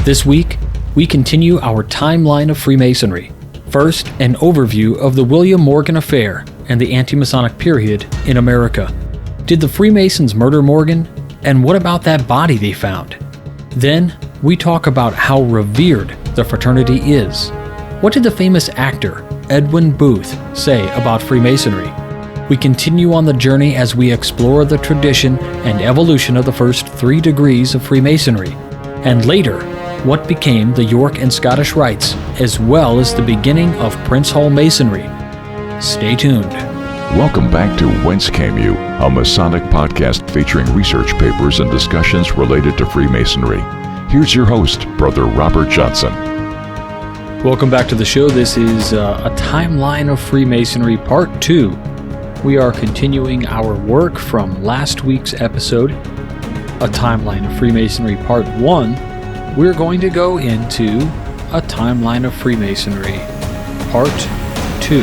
This week, we continue our timeline of Freemasonry. First, an overview of the William Morgan affair and the anti-Masonic period in America. Did the Freemasons murder Morgan? And what about that body they found? Then, we talk about how revered the fraternity is. What did the famous actor Edwin Booth say about Freemasonry? We continue on the journey as we explore the tradition and evolution of the first 3 degrees of Freemasonry, and later, what became the York and Scottish Rites, as well as the beginning of Prince Hall Masonry. Stay tuned. Welcome back to Whence Came You, a Masonic podcast featuring research papers and discussions related to Freemasonry. Here's your host, Brother Robert Johnson. Welcome back to the show. This is a timeline of Freemasonry Part 2. We are continuing our work from last week's episode, a timeline of Freemasonry Part 1. We're going to go into a timeline of Freemasonry Part 2,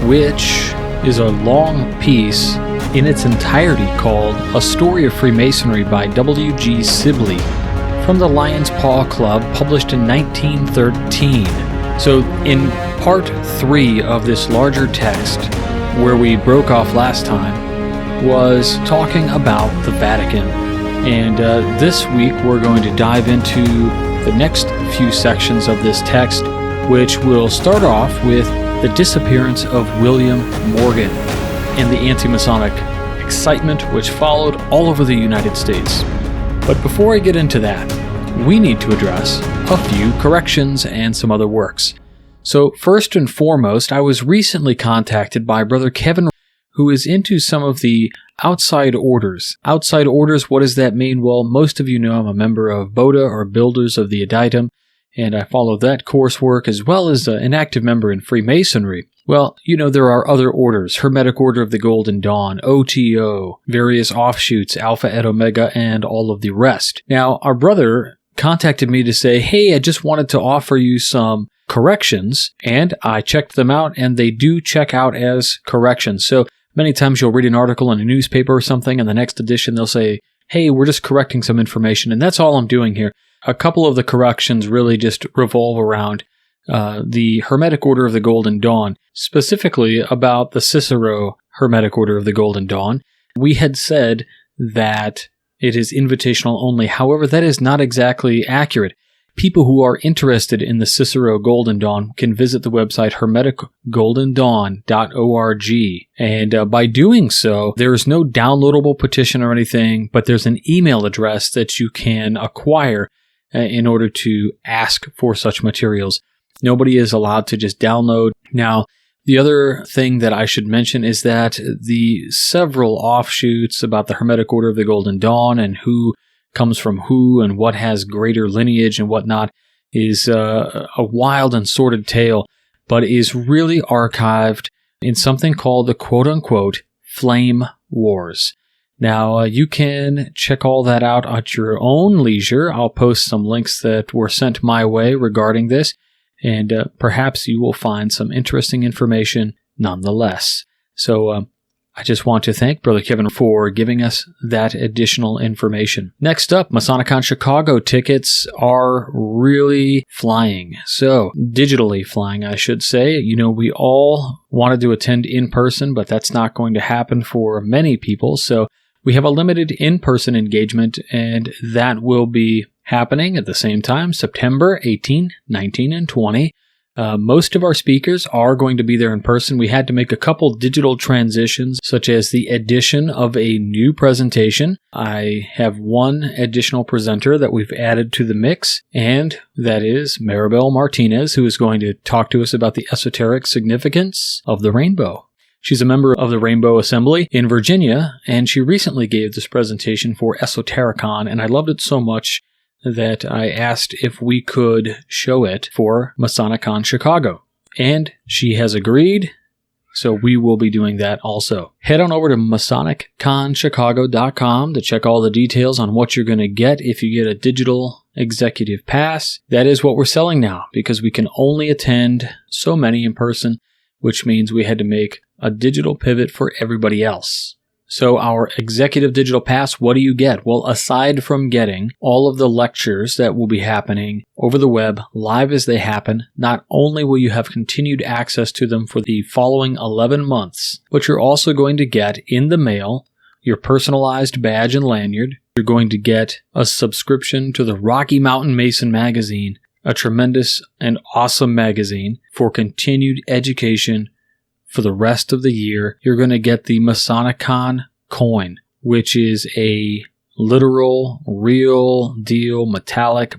which is a long piece in its entirety called A Story of Freemasonry by W.G. Sibley from the Lion's Paw Club, published in 1913. So in Part 3 of this larger text, where we broke off last time, was talking about the Vatican. And this week we're going to dive into the next few sections of this text, which will start off with the disappearance of William Morgan and the anti-Masonic excitement which followed all over the United States. But before I get into that, we need to address a few corrections and some other works. So first and foremost, I was recently contacted by Brother Kevin, who is into some of the outside orders. Outside orders, what does that mean? Well, most of you know I'm a member of BODA, or Builders of the Aditum, and I follow that coursework as well as an active member in Freemasonry. Well, you know, there are other orders: Hermetic Order of the Golden Dawn, OTO, various offshoots, Alpha et Omega, and all of the rest. Now, our brother contacted me to say, hey, I just wanted to offer you some corrections, and I checked them out, and they do check out as corrections. So many times you'll read an article in a newspaper or something, and the next edition they'll say, hey, we're just correcting some information, and that's all I'm doing here. A couple of the corrections really just revolve around the Hermetic Order of the Golden Dawn, specifically about the Cicero Hermetic Order of the Golden Dawn. We had said that it is invitational only. However, that is not exactly accurate. People who are interested in the Cicero Golden Dawn can visit the website hermeticgoldendawn.org. And by doing so, there is no downloadable petition or anything, but there's an email address that you can acquire in order to ask for such materials. Nobody is allowed to just download. Now, the other thing that I should mention is that the several offshoots about the Hermetic Order of the Golden Dawn and who comes from who and what has greater lineage and whatnot is a wild and sordid tale, but is really archived in something called the quote-unquote Flame Wars. Now, you can check all that out at your own leisure. I'll post some links that were sent my way regarding this, and perhaps you will find some interesting information nonetheless. So, I just want to thank Brother Kevin for giving us that additional information. Next up, MasonicCon Chicago tickets are really flying. So, digitally flying, I should say. You know, we all wanted to attend in person, but that's not going to happen for many people. So, we have a limited in-person engagement, and that will be happening at the same time, September 18, 19, and 20. Most of our speakers are going to be there in person. We had to make a couple digital transitions, such as the addition of a new presentation. I have one additional presenter that we've added to the mix, and that is Maribel Martinez, who is going to talk to us about the esoteric significance of the rainbow. She's a member of the Rainbow Assembly in Virginia, and she recently gave this presentation for Esotericon, and I loved it so much that I asked if we could show it for MasonicCon Chicago. And she has agreed, so we will be doing that also. Head on over to MasonicConChicago.com to check all the details on what you're going to get if you get a digital executive pass. That is what we're selling now, because we can only attend so many in person, which means we had to make a digital pivot for everybody else. So our executive digital pass, what do you get? Well, aside from getting all of the lectures that will be happening over the web, live as they happen, not only will you have continued access to them for the following 11 months, but you're also going to get in the mail your personalized badge and lanyard. You're going to get a subscription to the Rocky Mountain Mason magazine, a tremendous and awesome magazine for continued education for the rest of the year. You're going to get the Masonicon coin, which is a literal, real deal, metallic,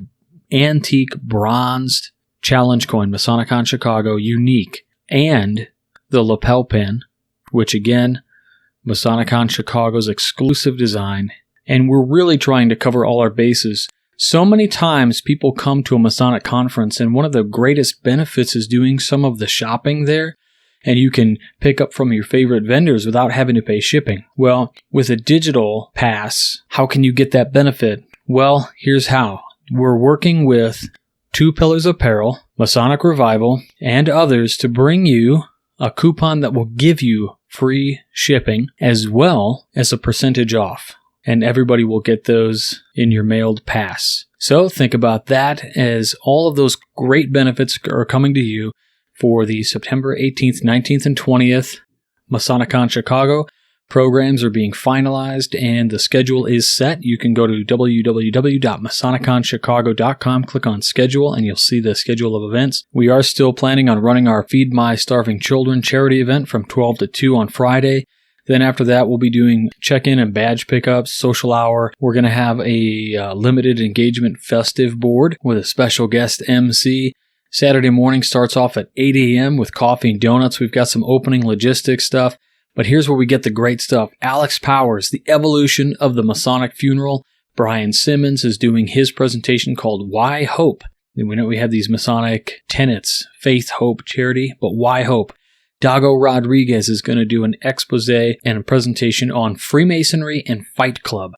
antique, bronzed challenge coin, Masonicon Chicago, unique. And the lapel pin, which again, Masonicon Chicago's exclusive design. And we're really trying to cover all our bases. So many times people come to a Masonic conference, and one of the greatest benefits is doing some of the shopping there. And you can pick up from your favorite vendors without having to pay shipping. Well, with a digital pass, how can you get that benefit? Well, here's how. We're working with Two Pillars Apparel, Masonic Revival, and others to bring you a coupon that will give you free shipping as well as a percentage off. And everybody will get those in your mailed pass. So think about that, as all of those great benefits are coming to you for the September 18th, 19th, and 20th Masonicon Chicago. Programs are being finalized and the schedule is set. You can go to www.masoniconchicago.com, click on schedule, and you'll see the schedule of events. We are still planning on running our Feed My Starving Children charity event from 12 to 2 on Friday. Then after that, we'll be doing check-in and badge pickups, social hour. We're going to have a limited engagement festive board with a special guest MC. Saturday morning starts off at 8 a.m. with coffee and donuts. We've got some opening logistics stuff. But here's where we get the great stuff. Alex Powers, The Evolution of the Masonic Funeral. Brian Simmons is doing his presentation called Why Hope? And we know we have these Masonic tenets, faith, hope, charity, but why hope? Dago Rodriguez is going to do an expose and a presentation on Freemasonry and Fight Club.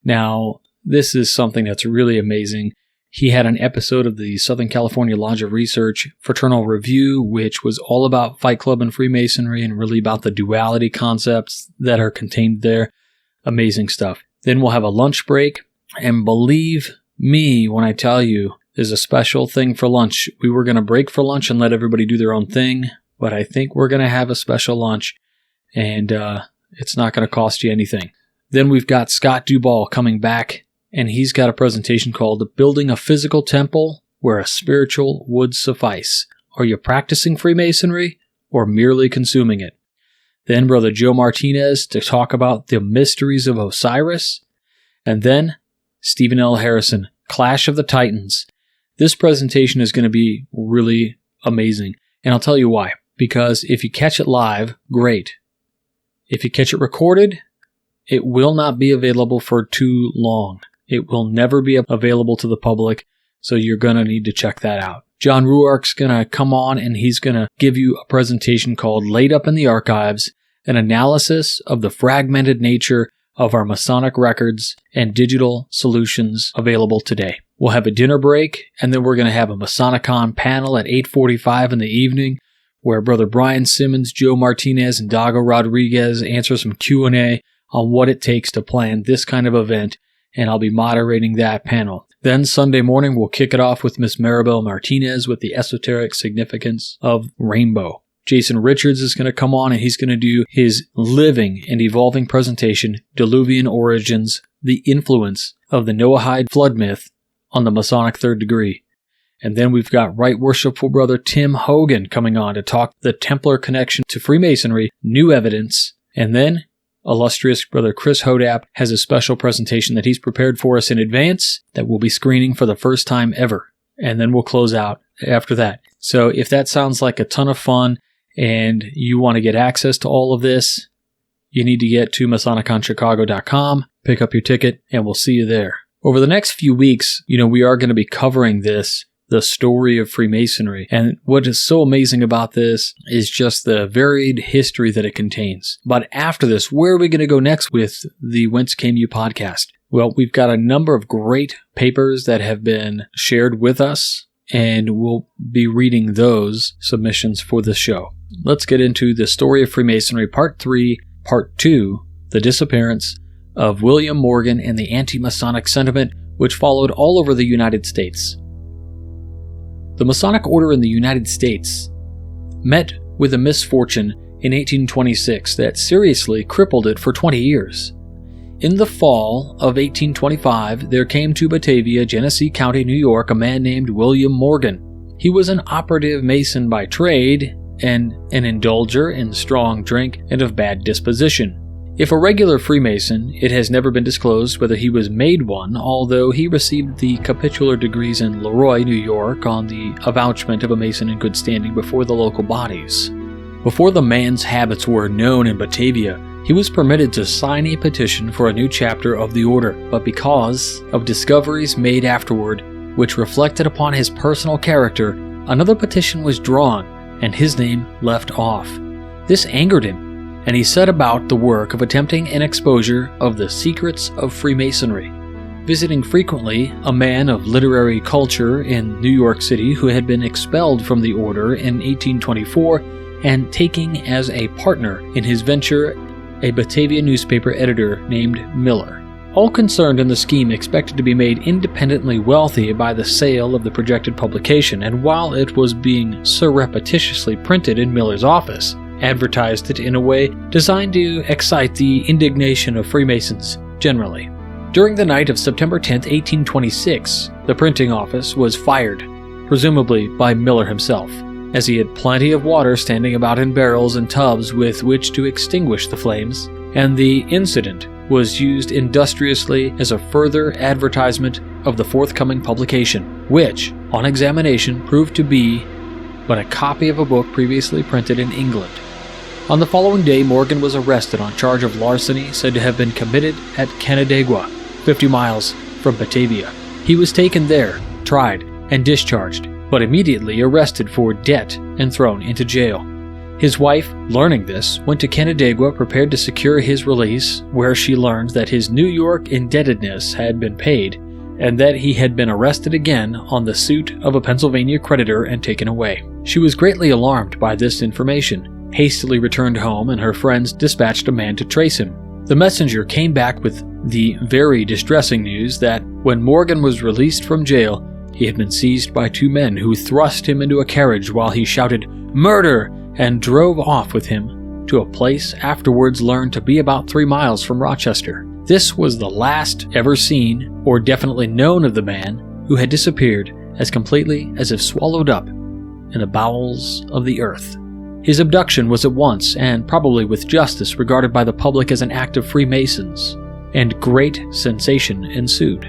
Now, this is something that's really amazing. He had an episode of the Southern California Lodge of Research Fraternal Review, which was all about Fight Club and Freemasonry and really about the duality concepts that are contained there. Amazing stuff. Then we'll have a lunch break. And believe me when I tell you, there's a special thing for lunch. We were going to break for lunch and let everybody do their own thing, but I think we're going to have a special lunch, and it's not going to cost you anything. Then we've got Scott Duvall coming back, and he's got a presentation called Building a Physical Temple Where a Spiritual Would Suffice. Are you practicing Freemasonry or merely consuming it? Then Brother Joe Martinez to talk about the mysteries of Osiris. And then Stephen L. Harrison, Clash of the Titans. This presentation is going to be really amazing. And I'll tell you why. Because if you catch it live, great. If you catch it recorded, it will not be available for too long. It will never be available to the public, so you're going to need to check that out. John Ruark's going to come on, and he's going to give you a presentation called Laid Up in the Archives, an analysis of the fragmented nature of our Masonic records and digital solutions available today. We'll have a dinner break, and then we're going to have a Masonicon panel at 8:45 in the evening, where Brother Brian Simmons, Joe Martinez, and Dago Rodriguez answer some Q&A on what it takes to plan this kind of event, and I'll be moderating that panel. Then Sunday morning, we'll kick it off with Miss Maribel Martinez with the esoteric significance of rainbow. Jason Richards is going to come on, and he's going to do his living and evolving presentation, Diluvian Origins, the Influence of the Noahide Flood Myth on the Masonic Third Degree. And then we've got Right Worshipful Brother Tim Hogan coming on to talk the Templar connection to Freemasonry, new evidence, and then illustrious Brother Chris Hodap has a special presentation that he's prepared for us in advance that we'll be screening for the first time ever. And then we'll close out after that. So if that sounds like a ton of fun and you want to get access to all of this, you need to get to MasoniconChicago.com, pick up your ticket, and we'll see you there. Over the next few weeks, we are going to be covering the story of Freemasonry. And what is so amazing about this is just the varied history that it contains. But after this, where are we going to go next with the Whence Came You podcast? Well, we've got a number of great papers that have been shared with us, and we'll be reading those submissions for the show. Let's get into the story of Freemasonry, Part 3, Part 2, the disappearance of William Morgan and the anti-Masonic sentiment which followed all over the United States. The Masonic order in the United States met with a misfortune in 1826 that seriously crippled it for 20 years. In the fall of 1825, there came to Batavia, Genesee County, New York, a man named William Morgan. He was an operative Mason by trade and an indulger in strong drink and of bad disposition. If a regular Freemason, it has never been disclosed whether he was made one, although he received the capitular degrees in Leroy, New York, on the avouchment of a Mason in good standing before the local bodies. Before the man's habits were known in Batavia, he was permitted to sign a petition for a new chapter of the order, but because of discoveries made afterward which reflected upon his personal character, another petition was drawn and his name left off. This angered him, and he set about the work of attempting an exposure of the secrets of Freemasonry. Visiting frequently a man of literary culture in New York City who had been expelled from the order in 1824, and taking as a partner in his venture a Batavia newspaper editor named Miller. All concerned in the scheme expected to be made independently wealthy by the sale of the projected publication, and while it was being surreptitiously printed in Miller's office, advertised it in a way designed to excite the indignation of Freemasons generally. During the night of September 10, 1826, the printing office was fired, presumably by Miller himself, as he had plenty of water standing about in barrels and tubs with which to extinguish the flames, and the incident was used industriously as a further advertisement of the forthcoming publication, which, on examination, proved to be but a copy of a book previously printed in England. On the following day, Morgan was arrested on charge of larceny said to have been committed at Canandaigua, 50 miles from Batavia. He was taken there, tried, and discharged, but immediately arrested for debt and thrown into jail. His wife, learning this, went to Canandaigua prepared to secure his release, where she learned that his New York indebtedness had been paid and that he had been arrested again on the suit of a Pennsylvania creditor and taken away. She was greatly alarmed by this information, hastily returned home, and her friends dispatched a man to trace him. The messenger came back with the very distressing news that when Morgan was released from jail, he had been seized by two men who thrust him into a carriage while he shouted, "Murder!" and drove off with him to a place afterwards learned to be about 3 miles from Rochester. This was the last ever seen or definitely known of the man who had disappeared as completely as if swallowed up in the bowels of the earth. His abduction was at once, and probably with justice, regarded by the public as an act of Freemasons, and great sensation ensued.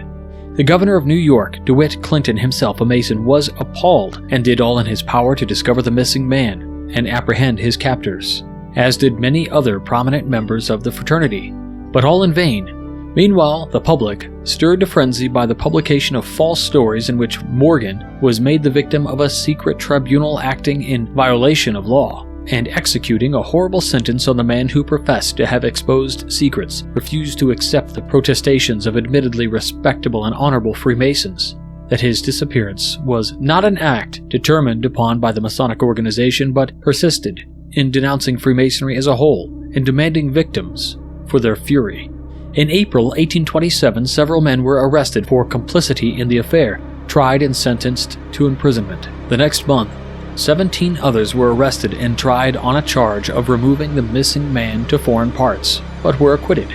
The governor of New York, DeWitt Clinton himself a Mason, was appalled and did all in his power to discover the missing man and apprehend his captors, as did many other prominent members of the fraternity, but all in vain. Meanwhile, the public, stirred to frenzy by the publication of false stories in which Morgan was made the victim of a secret tribunal acting in violation of law, and executing a horrible sentence on the man who professed to have exposed secrets, refused to accept the protestations of admittedly respectable and honorable Freemasons that his disappearance was not an act determined upon by the Masonic organization, but persisted in denouncing Freemasonry as a whole and demanding victims for their fury. In April 1827, several men were arrested for complicity in the affair, tried and sentenced to imprisonment. The next month, 17 others were arrested and tried on a charge of removing the missing man to foreign parts, but were acquitted.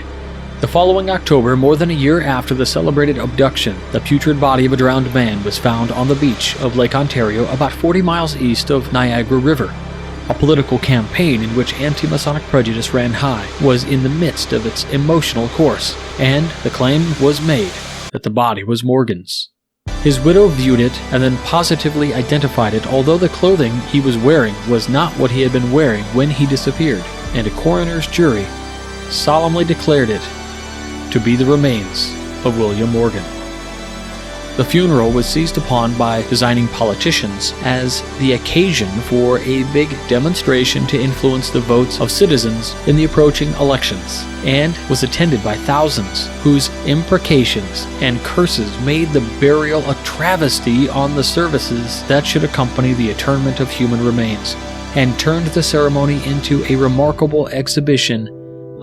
The following October, more than a year after the celebrated abduction, the putrid body of a drowned man was found on the beach of Lake Ontario about 40 miles east of Niagara River. A political campaign in which anti-Masonic prejudice ran high was in the midst of its emotional course, and the claim was made that the body was Morgan's. His widow viewed it and then positively identified it, although the clothing he was wearing was not what he had been wearing when he disappeared, and a coroner's jury solemnly declared it to be the remains of William Morgan. The funeral was seized upon by designing politicians as the occasion for a big demonstration to influence the votes of citizens in the approaching elections, and was attended by thousands whose imprecations and curses made the burial a travesty on the services that should accompany the interment of human remains, and turned the ceremony into a remarkable exhibition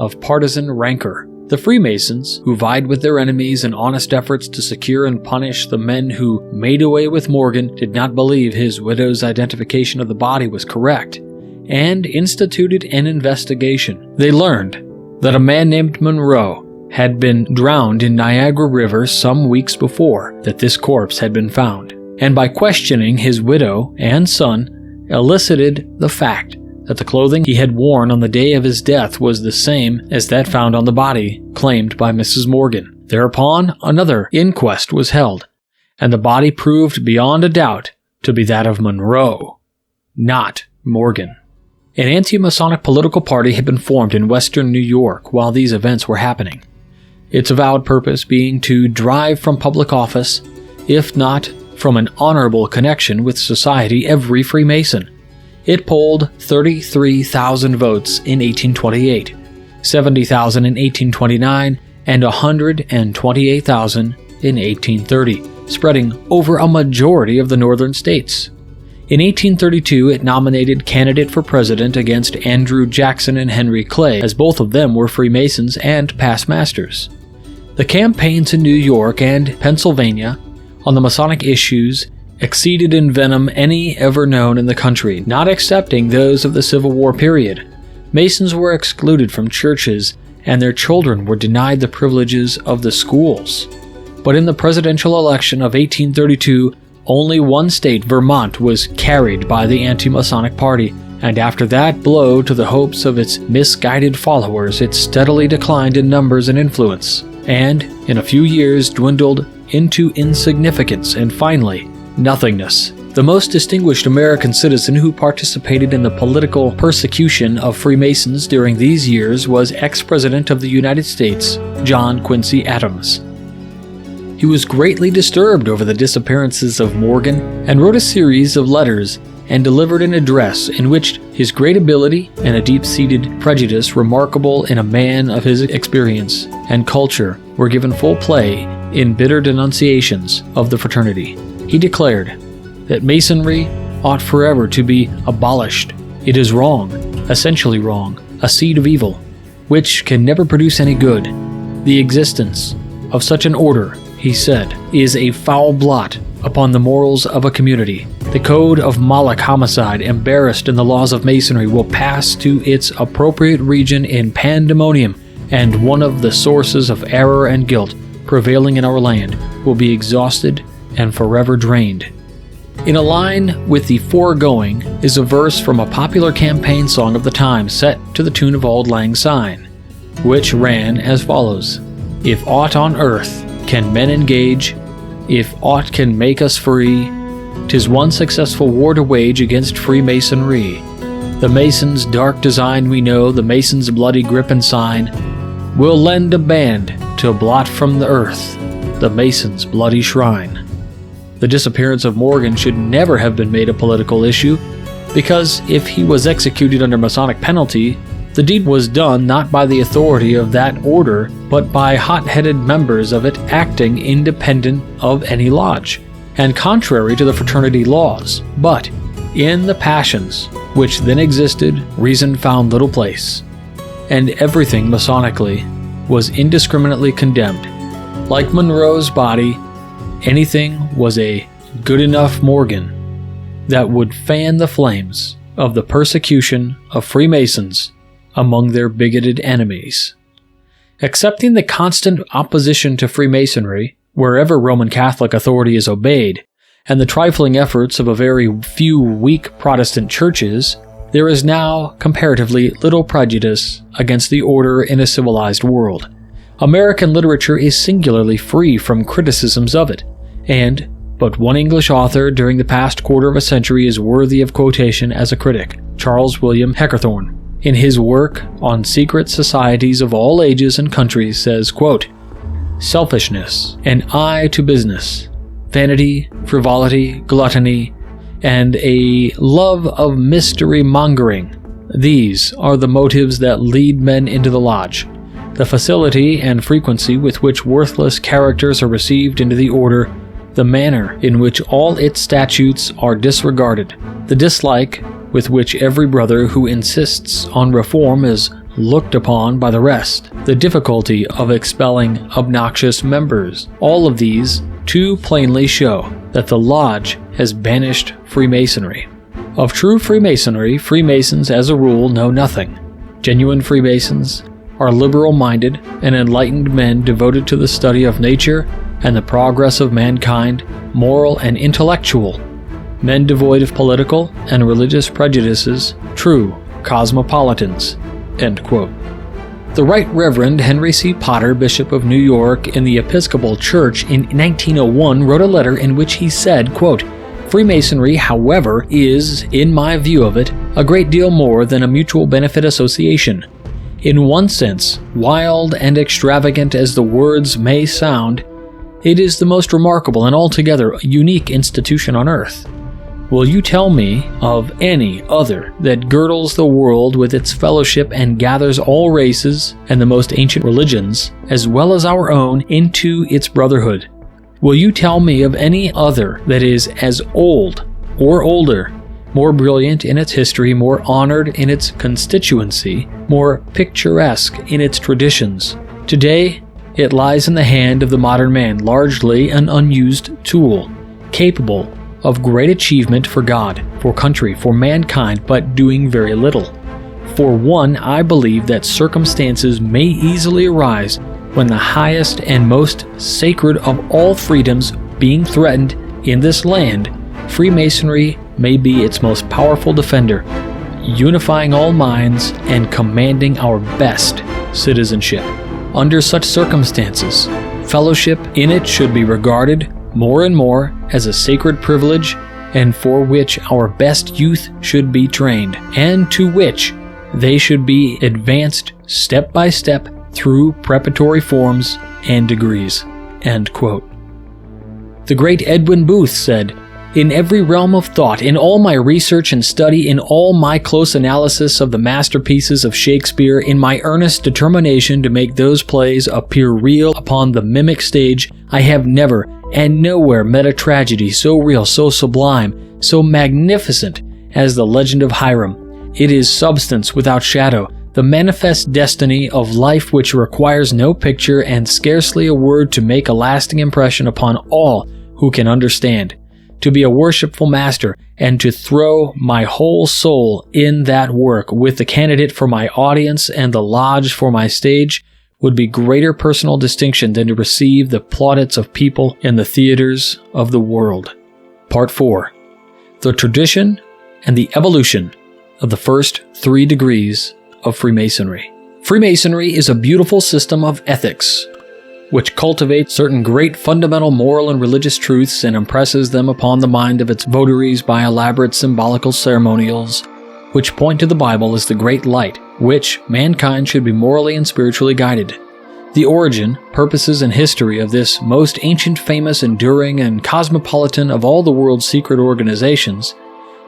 of partisan rancor. The Freemasons, who vied with their enemies in honest efforts to secure and punish the men who made away with Morgan, did not believe his widow's identification of the body was correct, and instituted an investigation. They learned that a man named Monroe had been drowned in Niagara River some weeks before that this corpse had been found, and by questioning his widow and son, elicited the fact that the clothing he had worn on the day of his death was the same as that found on the body claimed by Mrs. Morgan. Thereupon, another inquest was held, and the body proved beyond a doubt to be that of Monroe, not Morgan. An anti-Masonic political party had been formed in western New York while these events were happening, its avowed purpose being to drive from public office, if not from an honorable connection with society, every Freemason. It polled 33,000 votes in 1828, 70,000 in 1829, and 128,000 in 1830, spreading over a majority of the northern states. In 1832, it nominated candidate for president against Andrew Jackson and Henry Clay, as both of them were Freemasons and past masters. The campaigns in New York and Pennsylvania on the Masonic issues exceeded in venom any ever known in the country, not excepting those of the Civil War period. Masons were excluded from churches, and their children were denied the privileges of the schools. But in the presidential election of 1832, only one state, Vermont, was carried by the anti-Masonic party, and after that blow to the hopes of its misguided followers, it steadily declined in numbers and influence, and in a few years dwindled into insignificance and finally nothingness. The most distinguished American citizen who participated in the political persecution of Freemasons during these years was ex-President of the United States, John Quincy Adams. He was greatly disturbed over the disappearances of Morgan and wrote a series of letters and delivered an address in which his great ability and a deep-seated prejudice remarkable in a man of his experience and culture were given full play in bitter denunciations of the fraternity. He declared that Masonry ought forever to be abolished. It is wrong, essentially wrong, a seed of evil, which can never produce any good. The existence of such an order, he said, is a foul blot upon the morals of a community. The code of Moloch homicide, embarrassed in the laws of Masonry, will pass to its appropriate region in pandemonium, and one of the sources of error and guilt prevailing in our land will be exhausted and forever drained. In a line with the foregoing is a verse from a popular campaign song of the time set to the tune of Auld Lang Syne, which ran as follows: "If aught on earth can men engage, if aught can make us free, 'tis one successful war to wage against Freemasonry. The Mason's dark design we know, the Mason's bloody grip and sign, will lend a band to blot from the earth the Mason's bloody shrine." The disappearance of Morgan should never have been made a political issue, because if he was executed under Masonic penalty, the deed was done not by the authority of that order, but by hot-headed members of it acting independent of any lodge, and contrary to the fraternity laws. But in the passions which then existed, reason found little place, and everything Masonically was indiscriminately condemned. Like Monroe's body, anything was a good enough Morgan that would fan the flames of the persecution of Freemasons among their bigoted enemies. Accepting the constant opposition to Freemasonry wherever Roman Catholic authority is obeyed, and the trifling efforts of a very few weak Protestant churches, there is now comparatively little prejudice against the order in a civilized world. American literature is singularly free from criticisms of it, and but one English author during the past quarter of a century is worthy of quotation as a critic, Charles William Heckerthorne. In his work on secret societies of all ages and countries says, quote, "Selfishness, an eye to business, vanity, frivolity, gluttony, and a love of mystery-mongering. These are the motives that lead men into the lodge. The facility and frequency with which worthless characters are received into the order, the manner in which all its statutes are disregarded, the dislike with which every brother who insists on reform is looked upon by the rest, the difficulty of expelling obnoxious members. All of these too plainly show that the Lodge has banished Freemasonry. Of true Freemasonry, Freemasons as a rule know nothing. Genuine Freemasons are liberal-minded and enlightened men devoted to the study of nature and the progress of mankind, moral and intellectual, men devoid of political and religious prejudices, true cosmopolitans." End quote. The Right Reverend Henry C. Potter, Bishop of New York in the Episcopal Church in 1901, wrote a letter in which he said, quote, "Freemasonry, however, is, in my view of it, a great deal more than a mutual benefit association. In one sense, wild and extravagant as the words may sound, it is the most remarkable and altogether unique institution on earth. Will you tell me of any other that girdles the world with its fellowship and gathers all races and the most ancient religions, as well as our own, into its brotherhood? Will you tell me of any other that is as old or older, more brilliant in its history, more honored in its constituency, more picturesque in its traditions? Today, it lies in the hand of the modern man, largely an unused tool, capable of great achievement for God, for country, for mankind, but doing very little. For one, I believe that circumstances may easily arise when the highest and most sacred of all freedoms being threatened in this land, Freemasonry may be its most powerful defender, unifying all minds and commanding our best citizenship. Under such circumstances, fellowship in it should be regarded more and more as a sacred privilege, and for which our best youth should be trained, and to which they should be advanced step by step through preparatory forms and degrees." End quote. The great Edwin Booth said, "In every realm of thought, in all my research and study, in all my close analysis of the masterpieces of Shakespeare, in my earnest determination to make those plays appear real upon the mimic stage, I have never and nowhere met a tragedy so real, so sublime, so magnificent as the legend of Hiram. It is substance without shadow, the manifest destiny of life which requires no picture and scarcely a word to make a lasting impression upon all who can understand. To be a worshipful master and to throw my whole soul in that work with the candidate for my audience and the lodge for my stage would be greater personal distinction than to receive the plaudits of people in the theaters of the world." Part 4. The Tradition and the Evolution of the First 3 Degrees of Freemasonry. Freemasonry is a beautiful system of ethics, which cultivates certain great fundamental moral and religious truths and impresses them upon the mind of its votaries by elaborate symbolical ceremonials, which point to the Bible as the great light, which mankind should be morally and spiritually guided. The origin, purposes, and history of this most ancient, famous, enduring, and cosmopolitan of all the world's secret organizations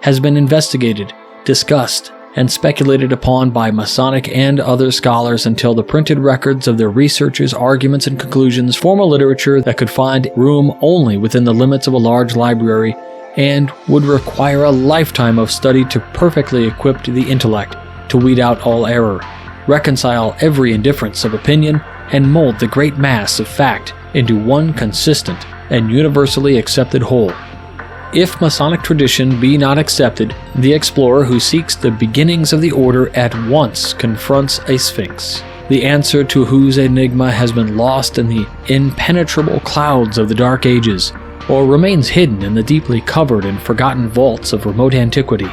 has been investigated, discussed, and speculated upon by Masonic and other scholars until the printed records of their researches, arguments, and conclusions form a literature that could find room only within the limits of a large library and would require a lifetime of study to perfectly equip the intellect to weed out all error, reconcile every indifference of opinion, and mold the great mass of fact into one consistent and universally accepted whole. If Masonic tradition be not accepted, the explorer who seeks the beginnings of the order at once confronts a sphinx, the answer to whose enigma has been lost in the impenetrable clouds of the Dark Ages, or remains hidden in the deeply covered and forgotten vaults of remote antiquity.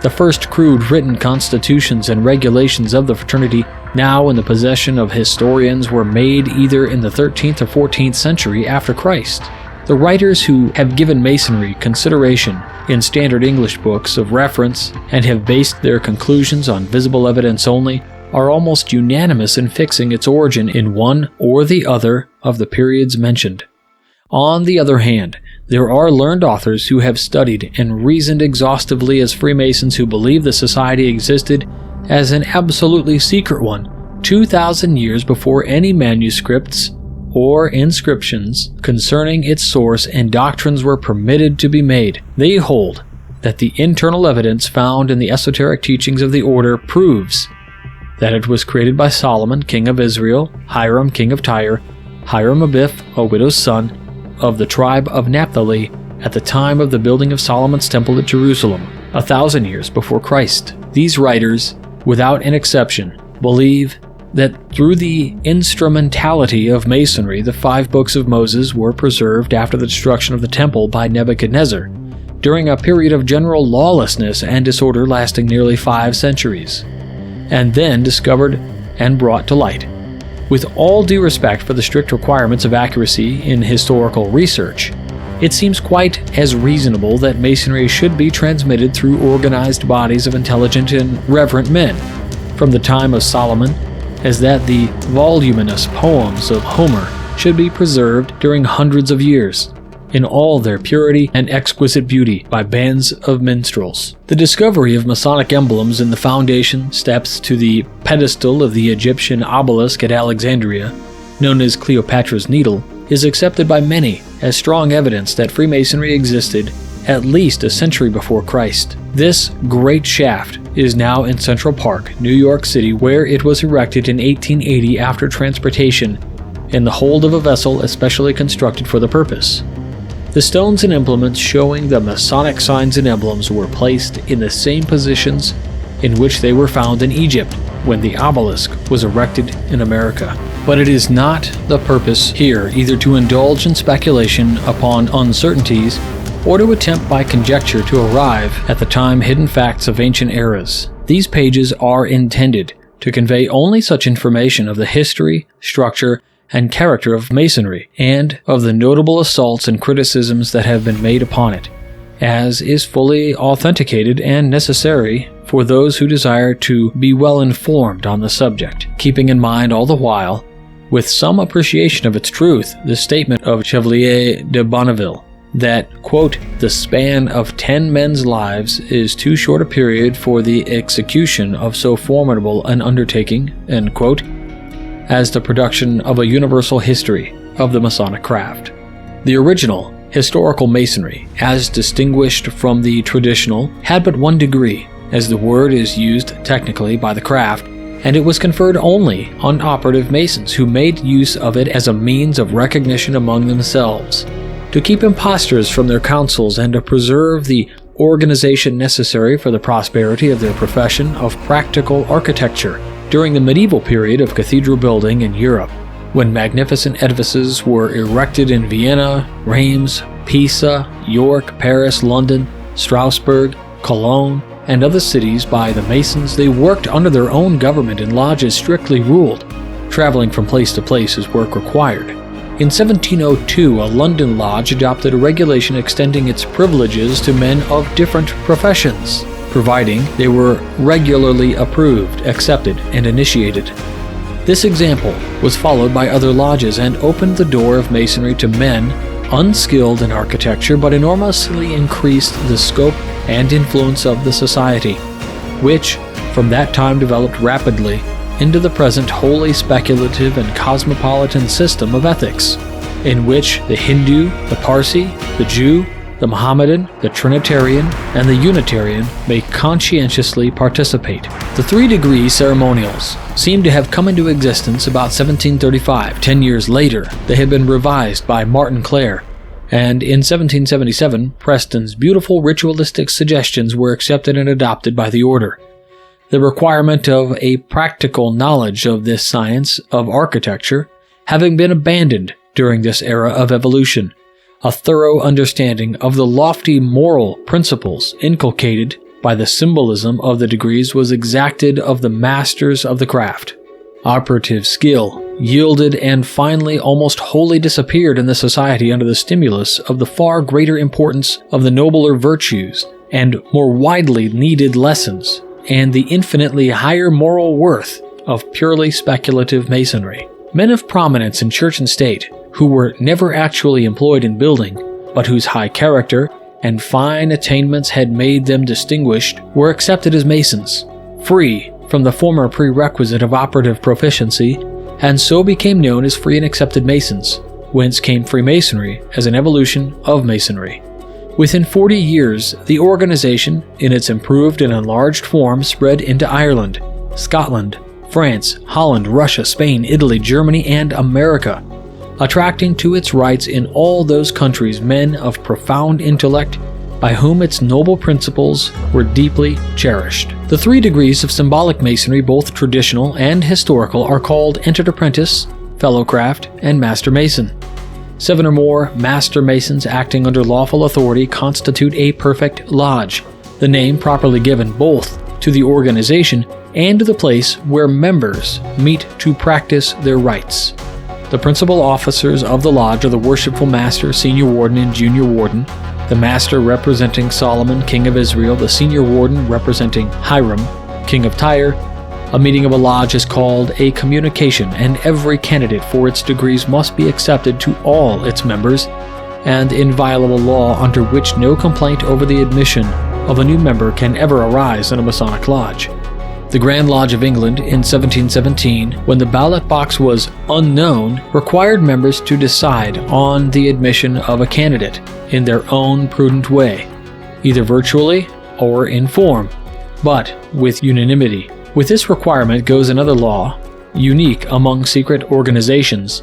The first crude written constitutions and regulations of the fraternity, now in the possession of historians, were made either in the 13th or 14th century after Christ. The writers who have given Masonry consideration in standard English books of reference and have based their conclusions on visible evidence only are almost unanimous in fixing its origin in one or the other of the periods mentioned. On the other hand, there are learned authors who have studied and reasoned exhaustively as Freemasons who believe the society existed as an absolutely secret one 2,000 years before any manuscripts or inscriptions concerning its source and doctrines were permitted to be made. They hold that the internal evidence found in the esoteric teachings of the order proves that it was created by Solomon, king of Israel, Hiram, king of Tyre, Hiram-Abith, a widow's son, of the tribe of Naphtali, at the time of the building of Solomon's temple at Jerusalem, 1,000 years before Christ. These writers, without an exception, believe that through the instrumentality of Masonry, the 5 books of Moses were preserved after the destruction of the temple by Nebuchadnezzar, during a period of general lawlessness and disorder lasting nearly 5 centuries, and then discovered and brought to light. With all due respect for the strict requirements of accuracy in historical research, it seems quite as reasonable that Masonry should be transmitted through organized bodies of intelligent and reverent men from the time of Solomon, as that the voluminous poems of Homer should be preserved during hundreds of years, in all their purity and exquisite beauty, by bands of minstrels. The discovery of Masonic emblems in the foundation steps to the pedestal of the Egyptian Obelisk at Alexandria, known as Cleopatra's Needle, is accepted by many as strong evidence that Freemasonry existed at least a century before Christ. This great shaft is now in Central Park, New York City, where it was erected in 1880 after transportation in the hold of a vessel especially constructed for the purpose. The stones and implements showing the Masonic signs and emblems were placed in the same positions in which they were found in Egypt when the obelisk was erected in America. But it is not the purpose here either to indulge in speculation upon uncertainties or to attempt by conjecture to arrive at the time-hidden facts of ancient eras. These pages are intended to convey only such information of the history, structure, and character of Masonry, and of the notable assaults and criticisms that have been made upon it, as is fully authenticated and necessary for those who desire to be well informed on the subject, keeping in mind all the while, with some appreciation of its truth, the statement of Chevalier de Bonneville, that, quote, "the span of 10 men's lives is too short a period for the execution of so formidable an undertaking," end quote, as the production of a universal history of the Masonic craft. The original historical Masonry, as distinguished from the traditional, had but one degree, as the word is used technically by the craft, and it was conferred only on operative Masons who made use of it as a means of recognition among themselves, to keep impostors from their councils and to preserve the organization necessary for the prosperity of their profession of practical architecture during the medieval period of cathedral building in Europe, when magnificent edifices were erected in Vienna, Reims, Pisa, York, Paris, London, Strasbourg, Cologne, and other cities by the Masons. They worked under their own government in lodges strictly ruled, traveling from place to place as work required. In 1702, a London lodge adopted a regulation extending its privileges to men of different professions, providing they were regularly approved, accepted, and initiated. This example was followed by other lodges and opened the door of Masonry to men unskilled in architecture, but enormously increased the scope and influence of the society, which from that time developed rapidly into the present wholly speculative and cosmopolitan system of ethics, in which the Hindu, the Parsi, the Jew, the Mohammedan, the Trinitarian, and the Unitarian may conscientiously participate. The 3-degree ceremonials seem to have come into existence about 1735. 10 years later, they had been revised by Martin Clare, and in 1777, Preston's beautiful ritualistic suggestions were accepted and adopted by the order. The requirement of a practical knowledge of this science of architecture having been abandoned during this era of evolution, a thorough understanding of the lofty moral principles inculcated by the symbolism of the degrees was exacted of the masters of the craft. Operative skill yielded and finally almost wholly disappeared in the society under the stimulus of the far greater importance of the nobler virtues and more widely needed lessons, and the infinitely higher moral worth of purely speculative Masonry. Men of prominence in church and state, who were never actually employed in building, but whose high character and fine attainments had made them distinguished, were accepted as Masons, free from the former prerequisite of operative proficiency, and so became known as free and accepted Masons, whence came Freemasonry as an evolution of Masonry. Within 40 years, the organization, in its improved and enlarged form, spread into Ireland, Scotland, France, Holland, Russia, Spain, Italy, Germany, and America, attracting to its rites in all those countries men of profound intellect by whom its noble principles were deeply cherished. The 3 degrees of symbolic masonry, both traditional and historical, are called Entered Apprentice, Fellowcraft, and Master Mason. 7 or more Master Masons acting under lawful authority constitute a perfect lodge, the name properly given both to the organization and to the place where members meet to practice their rites. The principal officers of the lodge are the Worshipful Master, Senior Warden, and Junior Warden, the Master representing Solomon, King of Israel, the Senior Warden representing Hiram, King of Tyre. A meeting of a lodge is called a communication, and every candidate for its degrees must be accepted to all its members, and inviolable law under which no complaint over the admission of a new member can ever arise in a Masonic lodge. The Grand Lodge of England in 1717, when the ballot box was unknown, required members to decide on the admission of a candidate in their own prudent way, either virtually or in form, but with unanimity. With this requirement goes another law, unique among secret organizations,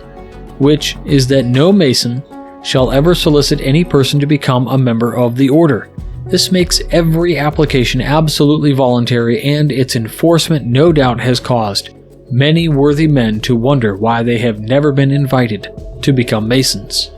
which is that no Mason shall ever solicit any person to become a member of the order. This makes every application absolutely voluntary, and its enforcement no doubt has caused many worthy men to wonder why they have never been invited to become Masons.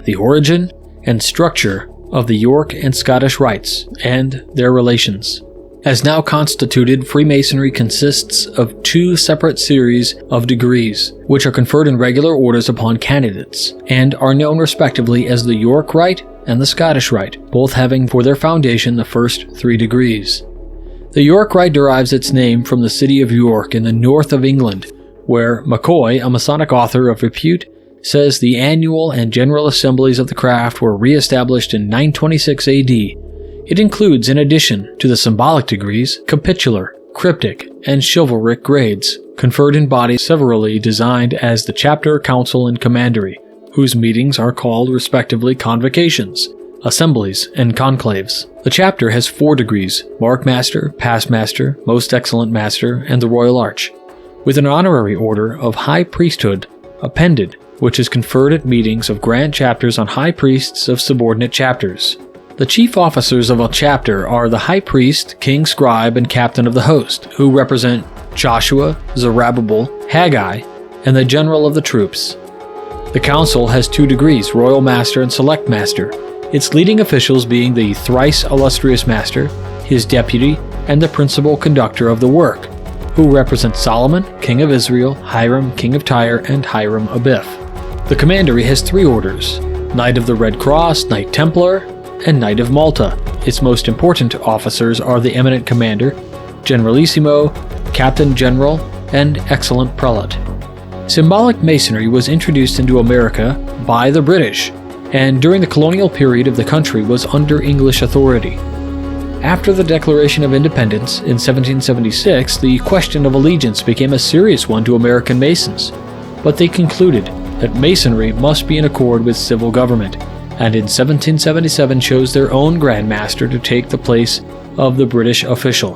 The origin and structure of the York and Scottish Rites and their relations. As now constituted, Freemasonry consists of 2 separate series of degrees, which are conferred in regular orders upon candidates, and are known respectively as the York Rite and the Scottish Rite, both having for their foundation the first 3 degrees. The York Rite derives its name from the city of York in the north of England, where McCoy, a Masonic author of repute, says the annual and general assemblies of the craft were re-established in 926 AD. It includes, in addition to the symbolic degrees, capitular, cryptic, and chivalric grades, conferred in bodies severally designed as the chapter, council, and commandery, whose meetings are called respectively convocations, assemblies, and conclaves. The chapter has 4 degrees: Mark Master, Past Master, Most Excellent Master, and the Royal Arch, with an honorary order of High Priesthood appended, which is conferred at meetings of grand chapters on high priests of subordinate chapters. The chief officers of a chapter are the High Priest, King Scribe, and Captain of the Host, who represent Joshua, Zerubbabel, Haggai, and the General of the Troops. The Council has 2 degrees, Royal Master and Select Master, its leading officials being the thrice illustrious Master, his deputy, and the principal conductor of the work, who represent Solomon, King of Israel, Hiram, King of Tyre, and Hiram Abiff. The Commandery has 3 orders: Knight of the Red Cross, Knight Templar, and Knight of Malta. Its most important officers are the Eminent Commander, Generalissimo, Captain General, and Excellent Prelate. Symbolic Masonry was introduced into America by the British, and during the colonial period of the country was under English authority. After the Declaration of Independence in 1776, the question of allegiance became a serious one to American Masons, but they concluded that Masonry must be in accord with civil government, and in 1777 chose their own Grand Master to take the place of the British official.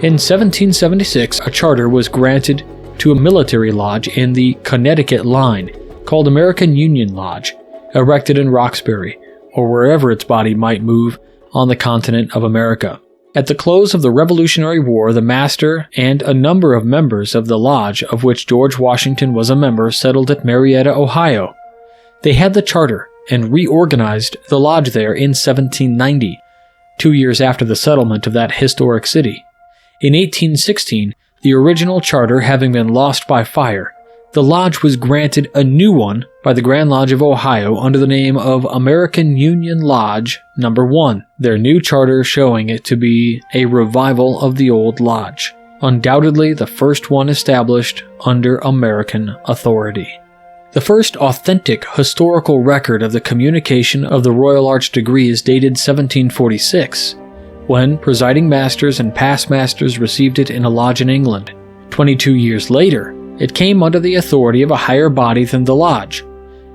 In 1776, a charter was granted to a military lodge in the Connecticut line called American Union Lodge, erected in Roxbury, or wherever its body might move on the continent of America. At the close of the Revolutionary War, the Master and a number of members of the lodge, of which George Washington was a member, settled at Marietta, Ohio. They had the charter and reorganized the lodge there in 1790, 2 years after the settlement of that historic city. In 1816, the original charter having been lost by fire, the lodge was granted a new one by the Grand Lodge of Ohio under the name of American Union Lodge No. 1, their new charter showing it to be a revival of the old lodge, undoubtedly the first one established under American authority. The first authentic historical record of the communication of the Royal Arch degree is dated 1746, when presiding masters and past masters received it in a lodge in England. 22 years later, it came under the authority of a higher body than the lodge,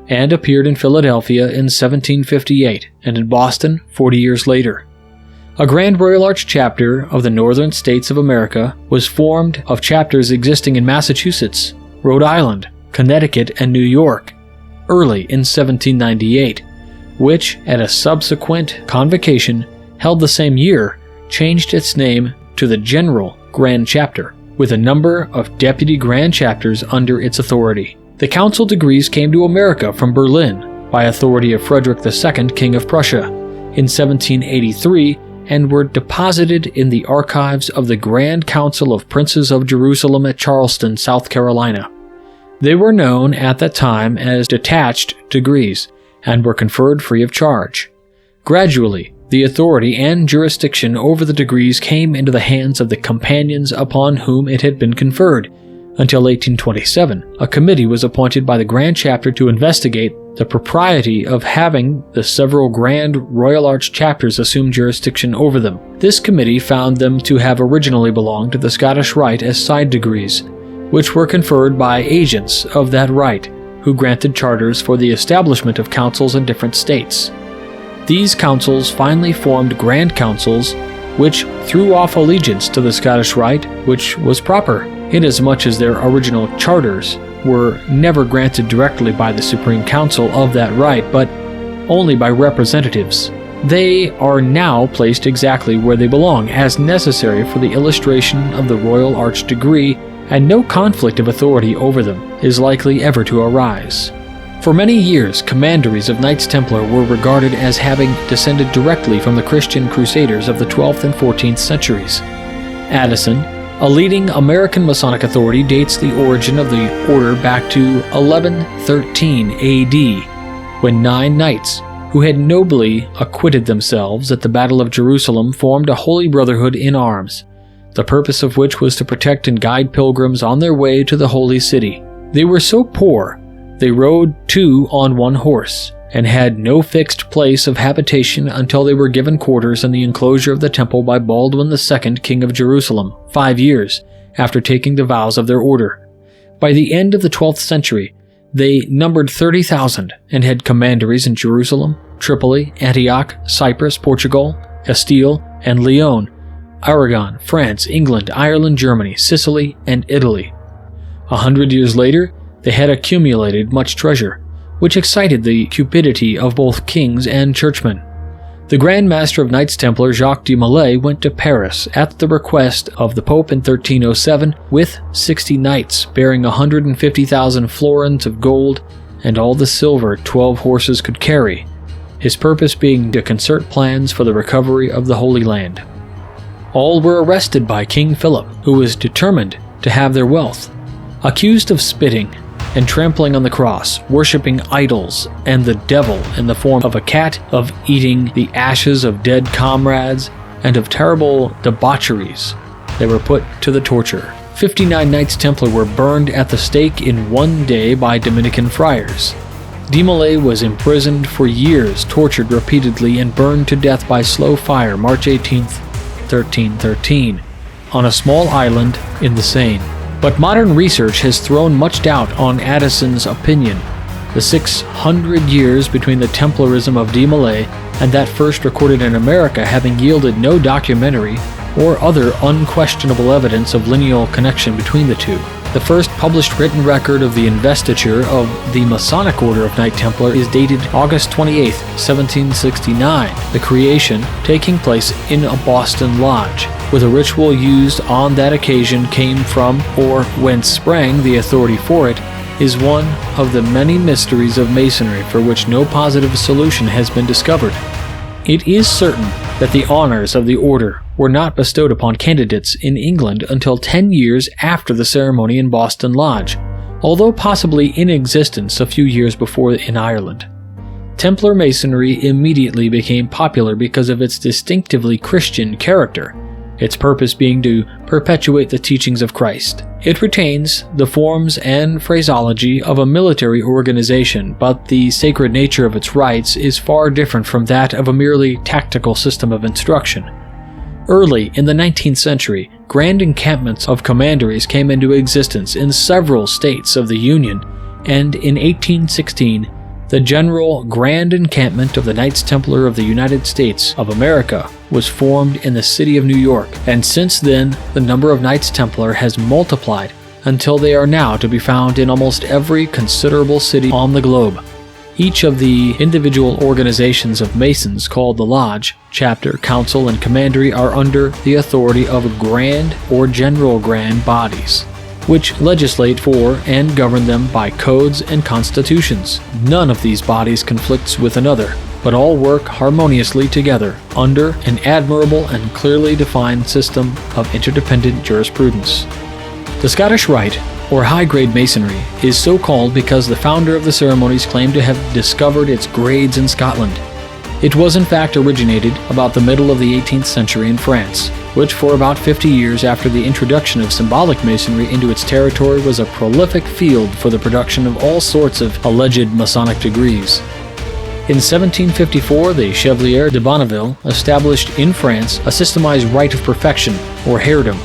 and appeared in Philadelphia in 1758, and in Boston 40 years later. A Grand Royal Arch chapter of the Northern States of America was formed of chapters existing in Massachusetts, Rhode Island, Connecticut, and New York early in 1798, which, at a subsequent convocation held the same year, changed its name to the General Grand Chapter, with a number of deputy grand chapters under its authority. The council degrees came to America from Berlin by authority of Frederick II, King of Prussia, in 1783, and were deposited in the archives of the Grand Council of Princes of Jerusalem at Charleston, South Carolina. They were known at that time as detached degrees and were conferred free of charge. Gradually, the authority and jurisdiction over the degrees came into the hands of the companions upon whom it had been conferred. Until 1827, a committee was appointed by the Grand Chapter to investigate the propriety of having the several Grand Royal Arch chapters assume jurisdiction over them. This committee found them to have originally belonged to the Scottish Rite as side degrees, which were conferred by agents of that rite, who granted charters for the establishment of councils in different states. These councils finally formed Grand Councils, which threw off allegiance to the Scottish Rite, which was proper, inasmuch as their original charters were never granted directly by the Supreme Council of that rite, but only by representatives. They are now placed exactly where they belong, as necessary for the illustration of the Royal Arch degree, and no conflict of authority over them is likely ever to arise. For many years, commanderies of Knights Templar were regarded as having descended directly from the Christian Crusaders of the 12th and 14th centuries. Addison, a leading American Masonic authority, dates the origin of the order back to 1113 AD, when 9 knights, who had nobly acquitted themselves at the Battle of Jerusalem, formed a holy brotherhood in arms, the purpose of which was to protect and guide pilgrims on their way to the Holy City. They were so poor, they rode 2 on 1 horse, and had no fixed place of habitation until they were given quarters in the enclosure of the temple by Baldwin II, King of Jerusalem, 5 years after taking the vows of their order. By the end of the 12th century, they numbered 30,000 and had commanderies in Jerusalem, Tripoli, Antioch, Cyprus, Portugal, Castile, and Leon, Aragon, France, England, Ireland, Germany, Sicily, and Italy. 100 years later, they had accumulated much treasure, which excited the cupidity of both kings and churchmen. The Grand Master of Knights Templar, Jacques de Molay, went to Paris at the request of the Pope in 1307 with 60 knights, bearing 150,000 florins of gold and all the silver 12 horses could carry, his purpose being to concert plans for the recovery of the Holy Land. All were arrested by King Philip, who was determined to have their wealth. Accused of spitting and trampling on the cross, worshipping idols and the devil in the form of a cat, of eating the ashes of dead comrades, and of terrible debaucheries, they were put to the torture. 59 Knights Templar were burned at the stake in one day by Dominican friars. De Molay was imprisoned for years, tortured repeatedly, and burned to death by slow fire March 18, 1313, on a small island in the Seine. But modern research has thrown much doubt on Addison's opinion. The 600 years between the Templarism of de Molay and that first recorded in America having yielded no documentary or other unquestionable evidence of lineal connection between the two. The first published written record of the investiture of the Masonic Order of Knight Templar is dated August 28, 1769, the creation taking place in a Boston lodge, with a ritual used on that occasion came from, or whence sprang the authority for it, is one of the many mysteries of Masonry for which no positive solution has been discovered. It is certain that the honors of the order were not bestowed upon candidates in England until 10 years after the ceremony in Boston Lodge, although possibly in existence a few years before in Ireland. Templar Masonry immediately became popular because of its distinctively Christian character, its purpose being to perpetuate the teachings of Christ. It retains the forms and phraseology of a military organization, but the sacred nature of its rites is far different from that of a merely tactical system of instruction. Early in the 19th century, grand encampments of commanderies came into existence in several states of the Union, and in 1816, The General Grand Encampment of the Knights Templar of the United States of America was formed in the city of New York, and since then the number of Knights Templar has multiplied until they are now to be found in almost every considerable city on the globe. Each of the individual organizations of Masons called the Lodge, Chapter, Council, and Commandery are under the authority of Grand or General Grand bodies, which legislate for and govern them by codes and constitutions. None of these bodies conflicts with another, but all work harmoniously together under an admirable and clearly defined system of interdependent jurisprudence. The Scottish Rite, or high-grade Masonry, is so called because the founder of the ceremonies claimed to have discovered its grades in Scotland. It was in fact originated about the middle of the 18th century in France, which for about 50 years after the introduction of symbolic Masonry into its territory was a prolific field for the production of all sorts of alleged Masonic degrees. In 1754, the Chevalier de Bonneville established in France a systemized rite of perfection, or heirdom,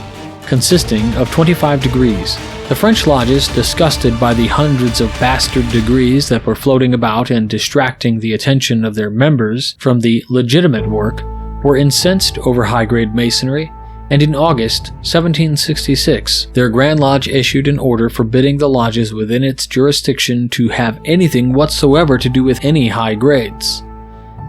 consisting of 25 degrees. The French lodges, disgusted by the hundreds of bastard degrees that were floating about and distracting the attention of their members from the legitimate work, were incensed over high-grade Masonry, and in August 1766, their Grand Lodge issued an order forbidding the lodges within its jurisdiction to have anything whatsoever to do with any high grades.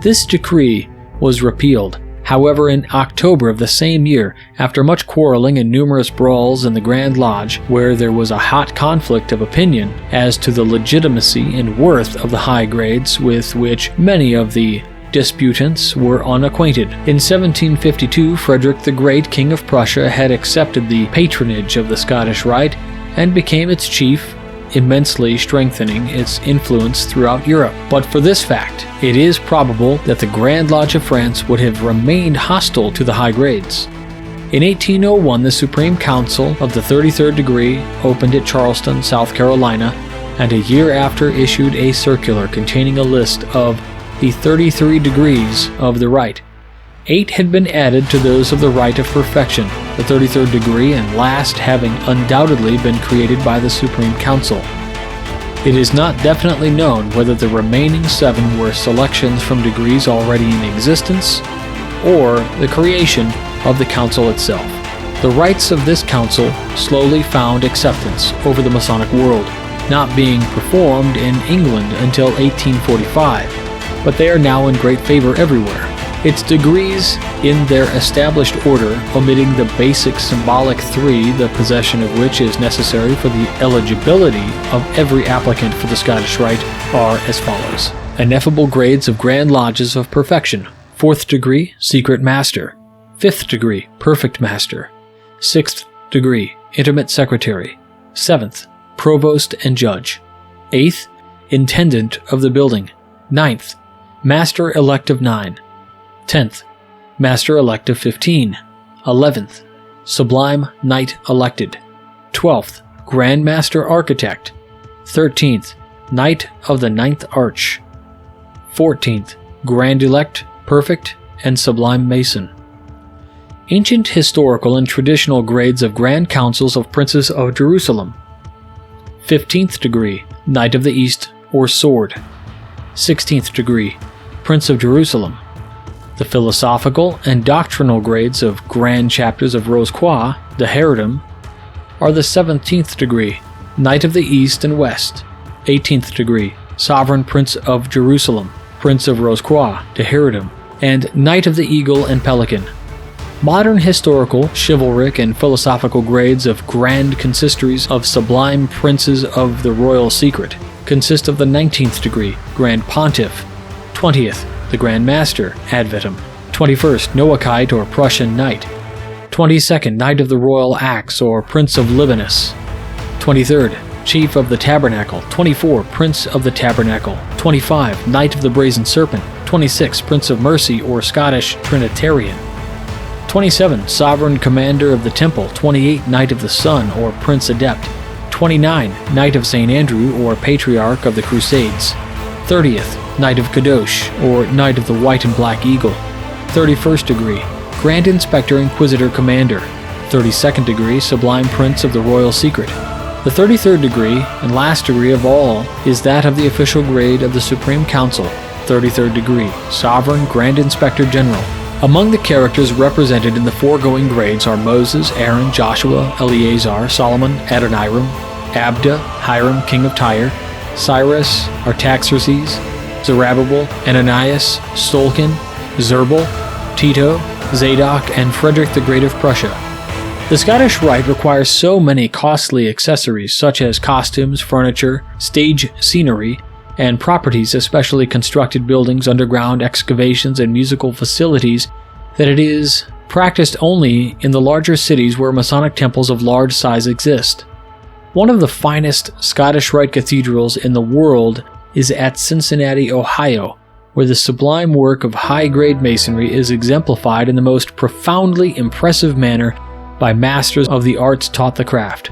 This decree was repealed, however, in October of the same year, after much quarreling and numerous brawls in the Grand Lodge, where there was a hot conflict of opinion as to the legitimacy and worth of the high grades with which many of the disputants were unacquainted. In 1752, Frederick the Great, King of Prussia, had accepted the patronage of the Scottish Rite and became its chief, immensely strengthening its influence throughout Europe. But for this fact, it is probable that the Grand Lodge of France would have remained hostile to the high grades. In 1801, the Supreme Council of the 33rd degree opened at Charleston, South Carolina, and a year after issued a circular containing a list of the 33 degrees of the Rite. 8 had been added to those of the Rite of Perfection, the 33rd degree and last having undoubtedly been created by the Supreme Council. It is not definitely known whether the remaining 7 were selections from degrees already in existence, or the creation of the Council itself. The rites of this Council slowly found acceptance over the Masonic world, not being performed in England until 1845, but they are now in great favor everywhere. Its degrees in their established order, omitting the basic symbolic 3, the possession of which is necessary for the eligibility of every applicant for the Scottish Rite, are as follows. Ineffable grades of Grand Lodges of Perfection. 4th degree, Secret Master. 5th degree, Perfect Master. 6th degree, Intimate Secretary. 7th, Provost and Judge. 8th, Intendant of the Building. 9th, Master-elect of 9. 10th, Master-elect of 15. 11th, Sublime Knight elected. 12th, Grand Master Architect. 13th, Knight of the 9th Arch. 14th, Grand Elect, Perfect, and Sublime Mason. Ancient historical and traditional grades of Grand Councils of Princes of Jerusalem. 15th degree, Knight of the East or Sword. 16th degree, Prince of Jerusalem. The philosophical and doctrinal grades of Grand Chapters of Rose-Croix, the heirdom, are the 17th degree, Knight of the East and West. 18th degree, Sovereign Prince of Jerusalem, Prince of Rose-Croix, the heirdom, and Knight of the Eagle and Pelican. Modern historical, chivalric, and philosophical grades of Grand Consistories of Sublime Princes of the Royal Secret consist of the 19th degree, Grand Pontiff. 20th, the Grand Master, ad vitam. 21st, Noachite or Prussian Knight. 22nd, Knight of the Royal Axe or Prince of Libanus. 23rd, Chief of the Tabernacle. 24, Prince of the Tabernacle. 25, Knight of the Brazen Serpent. 26, Prince of Mercy or Scottish Trinitarian. 27, Sovereign Commander of the Temple. 28, Knight of the Sun or Prince Adept. 29, Knight of St. Andrew or Patriarch of the Crusades. 30th, Knight of Kadosh or Knight of the White and Black Eagle. 31st degree, Grand Inspector Inquisitor Commander. 32nd degree, Sublime Prince of the Royal Secret. The 33rd degree, and last degree of all, is that of the official grade of the Supreme Council, 33rd degree, Sovereign Grand Inspector General. Among the characters represented in the foregoing grades are Moses, Aaron, Joshua, Eleazar, Solomon, Adoniram, Abda, Hiram, king of Tyre, Cyrus, Artaxerxes, Zerubbabel, Ananias, Stolkin, Zerbel, Tito, Zadok, and Frederick the Great of Prussia. The Scottish Rite requires so many costly accessories such as costumes, furniture, stage scenery, and properties, especially constructed buildings, underground excavations, and musical facilities, that it is practiced only in the larger cities where Masonic temples of large size exist. One of the finest Scottish Rite cathedrals in the world is at Cincinnati, Ohio, where the sublime work of high-grade masonry is exemplified in the most profoundly impressive manner by masters of the arts taught the craft.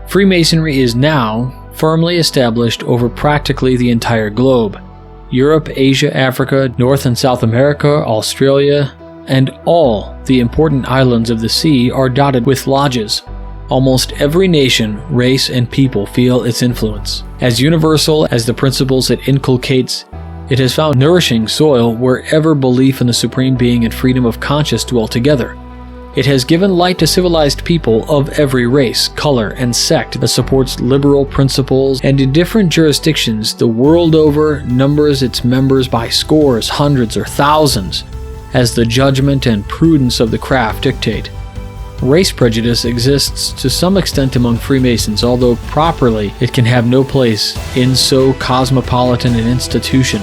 Freemasonry is now firmly established over practically the entire globe. Europe, Asia, Africa, North and South America, Australia, and all the important islands of the sea are dotted with lodges. Almost every nation, race, and people feel its influence. As universal as the principles it inculcates, it has found nourishing soil wherever belief in the Supreme Being and freedom of conscience dwell together. It has given light to civilized people of every race, color, and sect that supports liberal principles, and in different jurisdictions the world over numbers its members by scores, hundreds, or thousands, as the judgment and prudence of the craft dictate. Race prejudice exists to some extent among Freemasons, although properly it can have no place in so cosmopolitan an institution.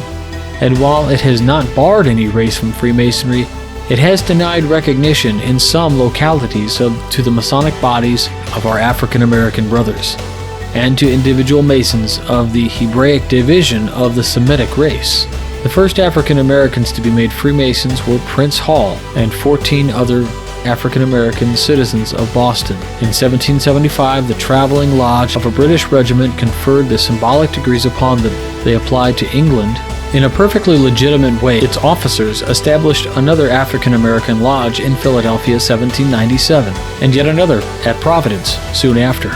And while it has not barred any race from Freemasonry, it has denied recognition in some localities to the Masonic bodies of our African American brothers, and to individual Masons of the Hebraic division of the Semitic race. The first African Americans to be made Freemasons were Prince Hall and 14 other African American citizens of Boston. In 1775, the traveling lodge of a British regiment conferred the symbolic degrees upon them. They applied to England. In a perfectly legitimate way, its officers established another African American lodge in Philadelphia 1797, and yet another at Providence soon after.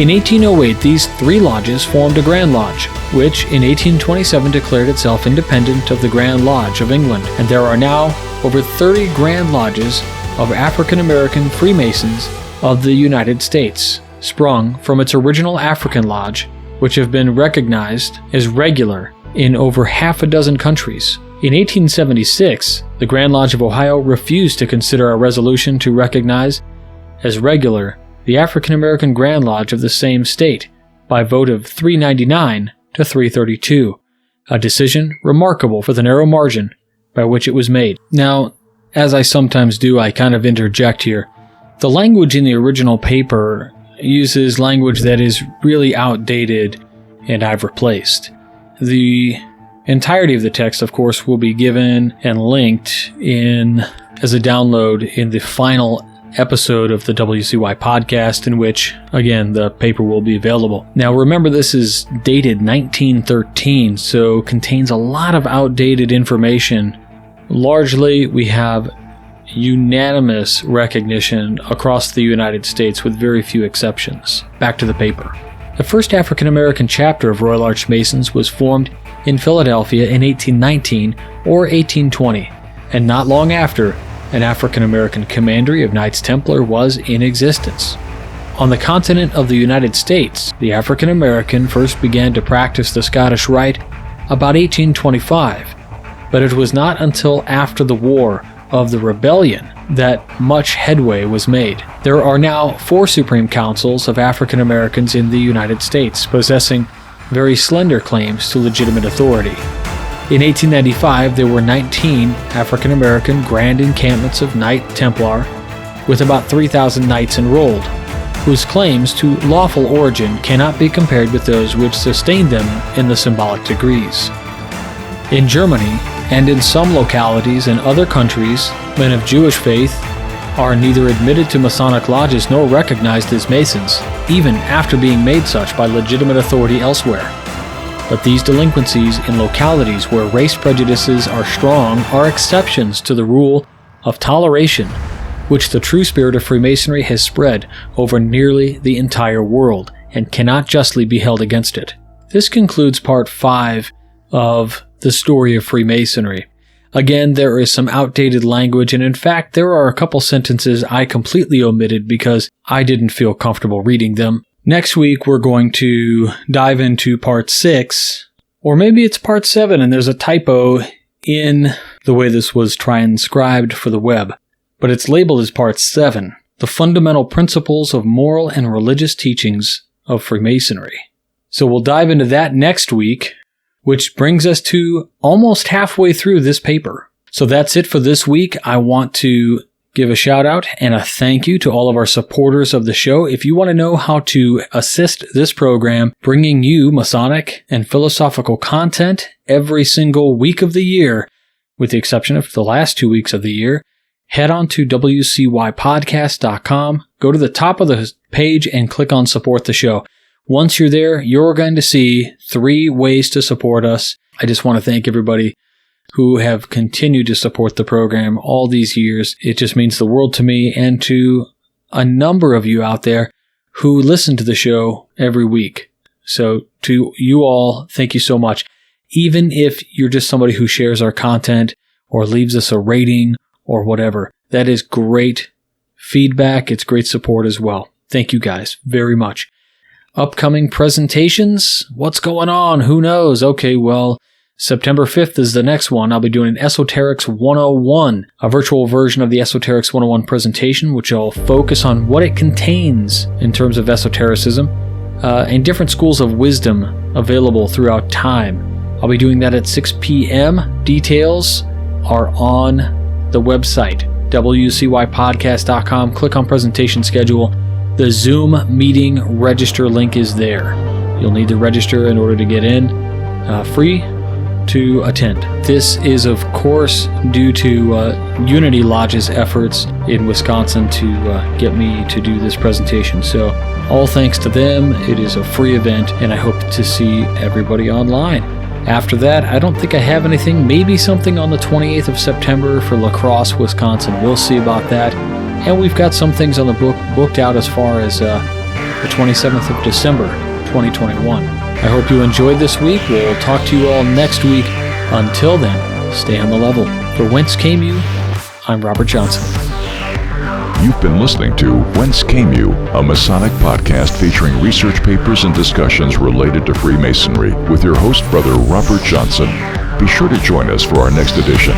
In 1808, these three lodges formed a Grand Lodge, which in 1827 declared itself independent of the Grand Lodge of England, and there are now over 30 Grand Lodges of African American Freemasons of the United States, sprung from its original African Lodge, which have been recognized as regular in over half a dozen countries. In 1876, the Grand Lodge of Ohio refused to consider a resolution to recognize as regular the African American Grand Lodge of the same state by vote of 399 to 332, a decision remarkable for the narrow margin by which it was made. Now, as I sometimes do, I kind of interject here. The language in the original paper uses language that is really outdated and I've replaced. The entirety of the text, of course, will be given and linked in as a download in the final episode of the WCY podcast, in which, again, the paper will be available. Now, remember, this is dated 1913, so contains a lot of outdated information. Largely, we have unanimous recognition across the United States with very few exceptions. Back to the paper. The first African American chapter of Royal Arch Masons was formed in Philadelphia in 1819 or 1820, and not long after, an African American commandery of Knights Templar was in existence. On the continent of the United States, the African American first began to practice the Scottish Rite about 1825, but it was not until after the War of the Rebellion that much headway was made. There are now 4 Supreme Councils of African Americans in the United States, possessing very slender claims to legitimate authority. In 1895, there were 19 African American Grand Encampments of Knight Templar, with about 3,000 knights enrolled, whose claims to lawful origin cannot be compared with those which sustained them in the symbolic degrees. In Germany, and in some localities in other countries, men of Jewish faith are neither admitted to Masonic lodges nor recognized as Masons, even after being made such by legitimate authority elsewhere. But these delinquencies in localities where race prejudices are strong are exceptions to the rule of toleration, which the true spirit of Freemasonry has spread over nearly the entire world, and cannot justly be held against it. This concludes part 5 of the story of Freemasonry. Again, there is some outdated language, and in fact, there are a couple sentences I completely omitted because I didn't feel comfortable reading them. Next week, we're going to dive into part 6, or maybe it's part 7, and there's a typo in the way this was transcribed for the web. But it's labeled as part 7, the fundamental principles of moral and religious teachings of Freemasonry. So we'll dive into that next week, which brings us to almost halfway through this paper. So that's it for this week. I want to give a shout out and a thank you to all of our supporters of the show. If you want to know how to assist this program, bringing you Masonic and philosophical content every single week of the year, with the exception of the last 2 weeks of the year, head on to wcypodcast.com, go to the top of the page and click on support the show. Once you're there, you're going to see 3 ways to support us. I just want to thank everybody who have continued to support the program all these years. It just means the world to me and to a number of you out there who listen to the show every week. So to you all, thank you so much. Even if you're just somebody who shares our content or leaves us a rating or whatever, that is great feedback. It's great support as well. Thank you guys very much. Upcoming presentations? What's going on? Who knows? Okay, well, September 5th is the next one. I'll be doing an Esoterics 101, a virtual version of the Esoterics 101 presentation, which will focus on what it contains in terms of esotericism and different schools of wisdom available throughout time. I'll be doing that at 6 p.m. Details are on the website, wcypodcast.com. Click on presentation schedule. The Zoom meeting register link is there. You'll need to register in order to get in. Free to attend. This is, of course, due to Unity Lodge's efforts in Wisconsin to get me to do this presentation. So all thanks to them. It is a free event, and I hope to see everybody online. After that, I don't think I have anything. Maybe something on the 28th of September for La Crosse, Wisconsin. We'll see about that. And we've got some things on the booked out as far as the 27th of December, 2021. I hope you enjoyed this week. We'll talk to you all next week. Until then, stay on the level. For Whence Came You, I'm Robert Johnson. You've been listening to Whence Came You, a Masonic podcast featuring research papers and discussions related to Freemasonry with your host, Brother Robert Johnson. Be sure to join us for our next edition.